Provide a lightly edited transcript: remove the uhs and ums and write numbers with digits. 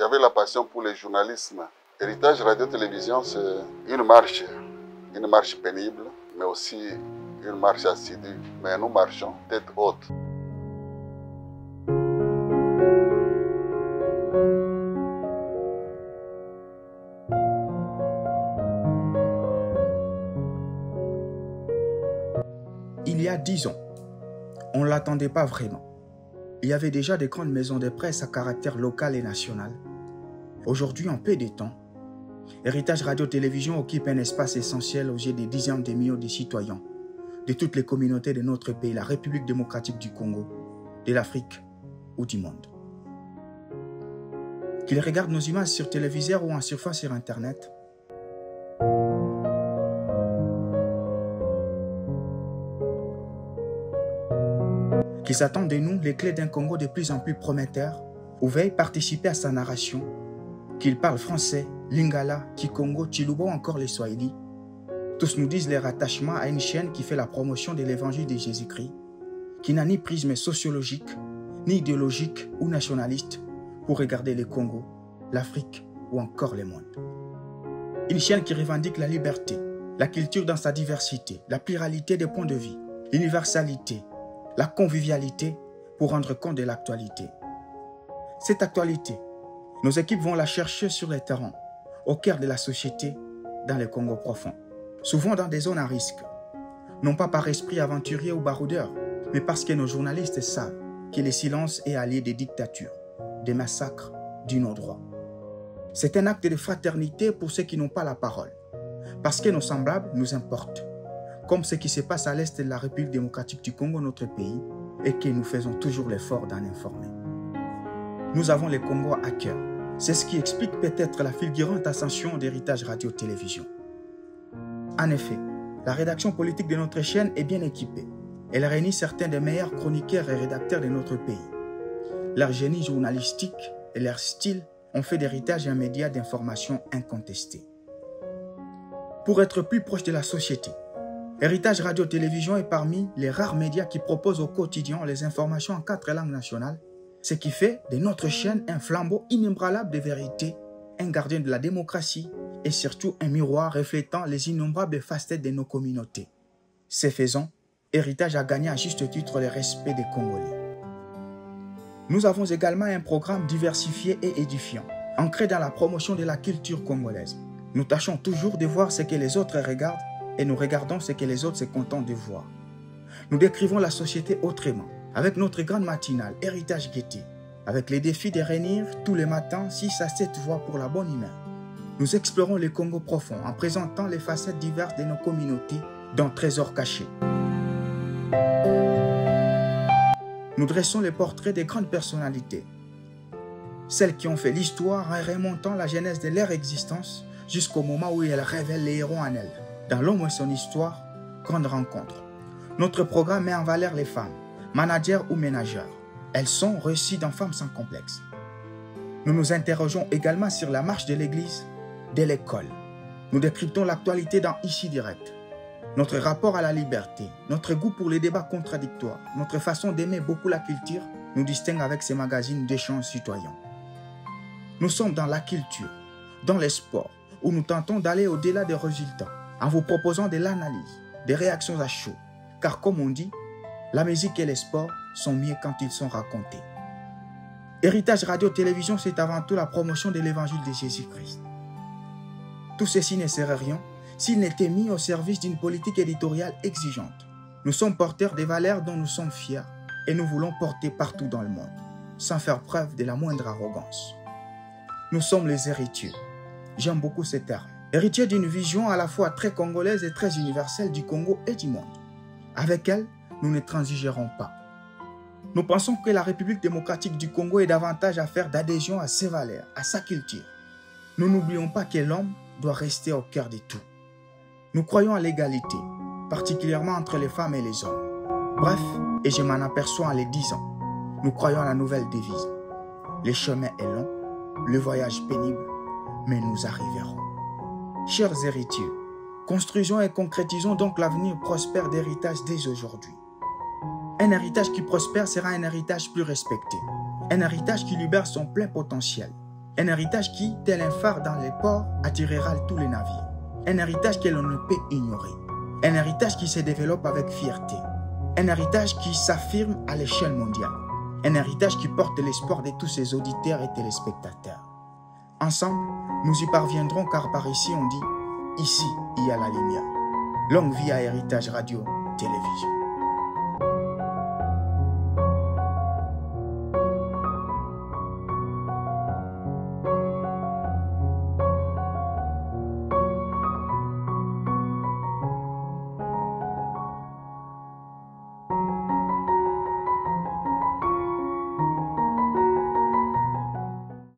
j'avais la passion pour le journalisme. Héritage Radio-Télévision, c'est une marche pénible, mais aussi une marche assidue. Mais nous marchons tête haute. Il y a 10 ans, on ne l'attendait pas vraiment. Il y avait déjà des grandes maisons de presse à caractère local et national. Aujourd'hui, en peu de temps, Héritage Radio-Télévision occupe un espace essentiel aux yeux des dizaines de millions de citoyens de toutes les communautés de notre pays, la République démocratique du Congo, de l'Afrique ou du monde. Qu'ils regardent nos images sur téléviseur ou en surfant sur Internet, qu'ils attendent de nous les clés d'un Congo de plus en plus prometteur, ou veuillent participer à sa narration, qu'ils parlent français, lingala, kikongo, chiluba ou encore les swahili. Tous nous disent leur attachement à une chaîne qui fait la promotion de l'évangile de Jésus-Christ, qui n'a ni prisme sociologique, ni idéologique ou nationaliste pour regarder le Congo, l'Afrique ou encore le monde. Une chaîne qui revendique la liberté, la culture dans sa diversité, la pluralité des points de vue, l'universalité, la convivialité pour rendre compte de l'actualité. Cette actualité, nos équipes vont la chercher sur les terrains, au cœur de la société, dans le Congo profond. Souvent dans des zones à risque, non pas par esprit aventurier ou baroudeur, mais parce que nos journalistes savent que le silence est allié des dictatures, des massacres, du non-droit. C'est un acte de fraternité pour ceux qui n'ont pas la parole, parce que nos semblables nous importent, comme ce qui se passe à l'est de la République démocratique du Congo, notre pays, et que nous faisons toujours l'effort d'en informer. Nous avons le Congo à cœur. C'est ce qui explique peut-être la fulgurante ascension d'Héritage Radio-Télévision. En effet, la rédaction politique de notre chaîne est bien équipée. Elle réunit certains des meilleurs chroniqueurs et rédacteurs de notre pays. Leur génie journalistique et leur style ont fait d'Héritage un média d'information incontesté. Pour être plus proche de la société, Héritage Radio-Télévision est parmi les rares médias qui proposent au quotidien les informations en 4 langues nationales, ce qui fait de notre chaîne un flambeau inébranlable de vérité, un gardien de la démocratie et surtout un miroir reflétant les innombrables facettes de nos communautés. Ce faisant, Héritage a gagné à juste titre le respect des Congolais. Nous avons également un programme diversifié et édifiant, ancré dans la promotion de la culture congolaise. Nous tâchons toujours de voir ce que les autres regardent et nous regardons ce que les autres se contentent de voir. Nous décrivons la société autrement, avec notre grande matinale Héritage Gaieté, avec les défis de réunir tous les matins 6 à 7 voix pour la bonne humeur. Nous explorons le Congo profond en présentant les facettes diverses de nos communautés dans Trésors cachés. Nous dressons les portraits des grandes personnalités, celles qui ont fait l'histoire en remontant la genèse de leur existence jusqu'au moment où elles révèlent les héros en elles. Dans L'homme et son histoire, grande rencontre. Notre programme met en valeur les femmes, managers ou ménagères. Elles sont reçues dans Femmes sans complexe. Nous nous interrogeons également sur la marche de l'Église, de l'école. Nous décryptons l'actualité dans Ici Direct. Notre rapport à la liberté, notre goût pour les débats contradictoires, notre façon d'aimer beaucoup la culture nous distingue avec ces magazines d'échange citoyens. Nous sommes dans la culture, dans les sports, où nous tentons d'aller au-delà des résultats, en vous proposant de l'analyse, des réactions à chaud. Car comme on dit, la musique et les sports sont mieux quand ils sont racontés. Héritage Radio-Télévision, c'est avant tout la promotion de l'évangile de Jésus-Christ. Tout ceci ne serait rien s'il n'était mis au service d'une politique éditoriale exigeante. Nous sommes porteurs des valeurs dont nous sommes fiers et nous voulons porter partout dans le monde, sans faire preuve de la moindre arrogance. Nous sommes les héritiers. J'aime beaucoup ce terme. Héritiers d'une vision à la fois très congolaise et très universelle du Congo et du monde. Avec elle, nous ne transigerons pas. Nous pensons que la République démocratique du Congo est davantage affaire d'adhésion à ses valeurs, à sa culture. Nous n'oublions pas que l'homme doit rester au cœur de tout. Nous croyons à l'égalité, particulièrement entre les femmes et les hommes. Bref, et je m'en aperçois en les disant, nous croyons à la nouvelle devise. Le chemin est long, le voyage pénible, mais nous arriverons. Chers héritiers, construisons et concrétisons donc l'avenir prospère d'héritage dès aujourd'hui. Un héritage qui prospère sera un héritage plus respecté, un héritage qui libère son plein potentiel, Un héritage qui, tel un phare dans les ports, attirera tous les navires. Un héritage que l'on ne peut ignorer. Un héritage qui se développe avec fierté. Un héritage qui s'affirme à l'échelle mondiale. Un héritage qui porte l'espoir de tous ses auditeurs et téléspectateurs. Ensemble, nous y parviendrons car par ici on dit, ici il y a la lumière. Longue vie à Héritage Radio Télévision.